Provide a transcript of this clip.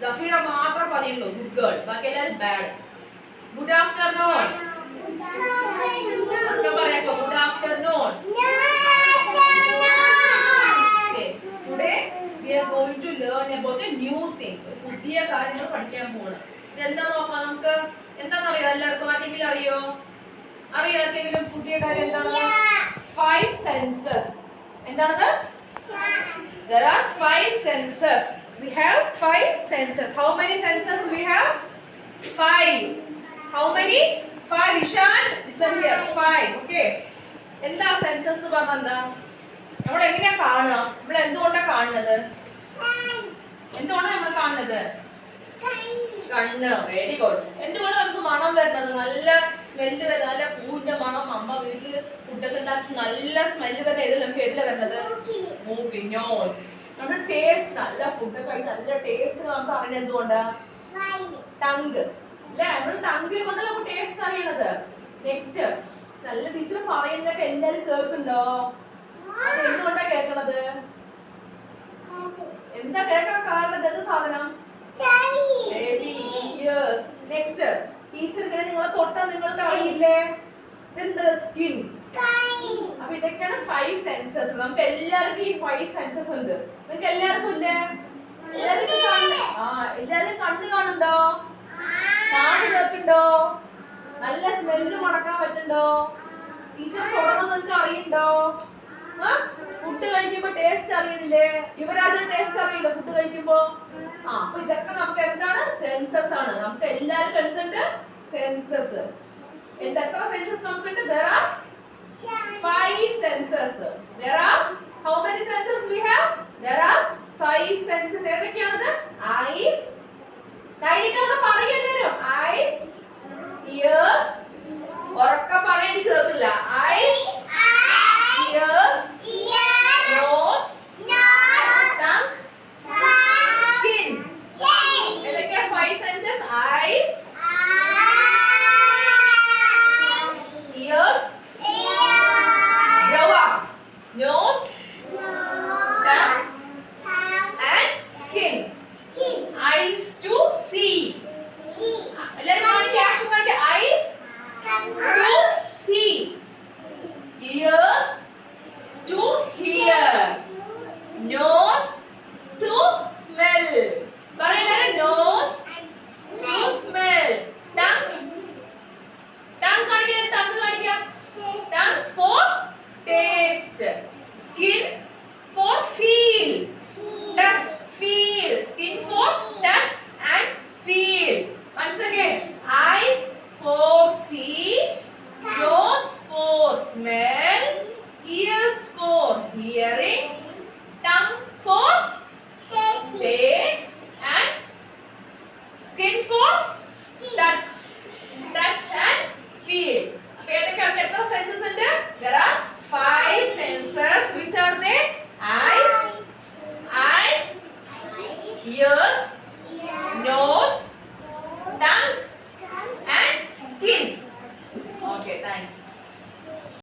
സഫീറ മാത്രം പറയുള്ളൂ good girl, ബാക്കി എല്ലാവരും ബാഡ്. Good afternoon. പറയാം good afternoon. Today we are going to learn about a new thing. പുതിയ കാര്യങ്ങൾ പഠിക്കാൻ പോകണം. ഇതെന്താ നോക്കാം നമുക്ക്. എന്താണെന്നറിയോ എല്ലാവർക്കും? ആർക്കെങ്കിലും അറിയോ? അറിയോ ആർക്കെങ്കിലും പുതിയ കാര്യം എന്താണ്? 5 senses. എന്താണത്? There are 5 senses. We have 5 senses. How many senses we have? 5. How many? 5. Ishan, listen here. 5. Okay. എന്താ സെൻസസ് എന്ന് പറഞ്ഞാൽ എന്താ? നമ്മൾ എങ്ങനെയാ കാണുക? നമ്മൾ എന്തുകൊണ്ടാണ് കാണുന്നത്? എന്തുകൊണ്ടാണ് നമ്മൾ കാണുന്നത്? കണ്ണ്. Very good. എന്തുകൊണ്ടാണ് നമുക്ക് മണം വരുന്നത്? നല്ല സ്മെല്ല് വരുന്നത്, നല്ല പൂവിന്റെ മണം. അമ്മ വീട്ടിൽ ഫുഡൊക്കെ ഉണ്ടാക്കി നല്ല സ്മെല്ല് വരുന്നത് നമുക്ക് ഏതിലാ വരുന്നത്? മൂക്ക്, നോസ്. നമ്മുടെ ടേസ്റ്റ്, നല്ല ഫുഡൊക്കെ ആയി നല്ല ടേസ്റ്റ് നമുക്ക് അറിയണത് എന്തുകൊണ്ടാ? ടങ്ക് അല്ലേ? നമ്മൾ ടങ്ക് കൊണ്ടല്ല നമുക്ക് ടേസ്റ്റ് അറിയണത്. നെക്സ്റ്റ്, നല്ല ടീച്ചർ പറയുന്നതൊക്കെ എല്ലാവരും കേൾക്കുന്നുണ്ടോ? അത് എന്തുകൊണ്ടാ കേൾക്കണത്? എന്താ കേൾക്കാൻ കാരണം? എന്ത് സാധനം? നെക്സ്റ്റ്, ടീച്ചർ ഇങ്ങനെ നിങ്ങളെ തൊട്ടാൽ നിങ്ങൾക്ക് അറിയില്ലേ? ഇതെന്ത്? സ്കിൻ. അപ്പൊ ഇതൊക്കെയാണ് 5 സെൻസസ്. നമുക്ക് എല്ലാവർക്കും ഈ 5 സെൻസസ് ഉണ്ട്. നിങ്ങൾക്ക് എല്ലാവർക്കും ഇല്ലേ? എല്ലാവർക്കും എല്ലാവരും കണ്ണ് കാണുന്നുണ്ടോ? കാട് കേൾക്കുന്നുണ്ടോ? നല്ല സ്മെല്ല് മണക്കാൻ പറ്റുന്നുണ്ടോ? ടീച്ചർ തുടങ്ങുന്നത് നിങ്ങൾക്ക് അറിയണ്ടോ? ഫുഡ് കഴിക്കുമ്പോ ടേസ്റ്റ് അറിയണില്ലേ? യുവരാജന് ടേസ്റ്റ് അറിയില്ല ഫുഡ് കഴിക്കുമ്പോ. അപ്പൊ ഇതൊക്കെ നമുക്ക് എന്താണ്? സെൻസസ് ആണ്. നമുക്ക് എല്ലാവർക്കും എന്തുണ്ട്? സെൻസസ്. എത്ര സെൻസസ് നമുക്കുണ്ട്? There are 5 senses. There are how many senses we have? There are 5 senses. ഏതൊക്കെയാണത്? Eyes. ഡൈനിക്കവിടെ പറയെല്ലാരും. Eyes, ears. ഉറക്കെ പറയണി കേൾക്കില്ല. Eyes, ears, nose, tongue, skin. ഏതൊക്കെയാ 5 senses? Eyes, ears, nose, tongue, and skin. Eyes to see. എല്ലാവരും കാണിക്കുക. Action കാണിക്കുക. Eyes to see. Ears to hear. Nose to smell. പറയെല്ലാവരും. Nose to smell. Tongue കാണിക്കുക. tongue കാണിക്കുക. Tongue for taste. Skin for feel. Touch, feel. Skin for touch and feel. Once again, eyes for see, nose for smell, ears for hearing, tongue for taste and skin for touch and feel. എത്ര census ഉണ്ട്? There are 5 senses. Which are they? Eyes, ears,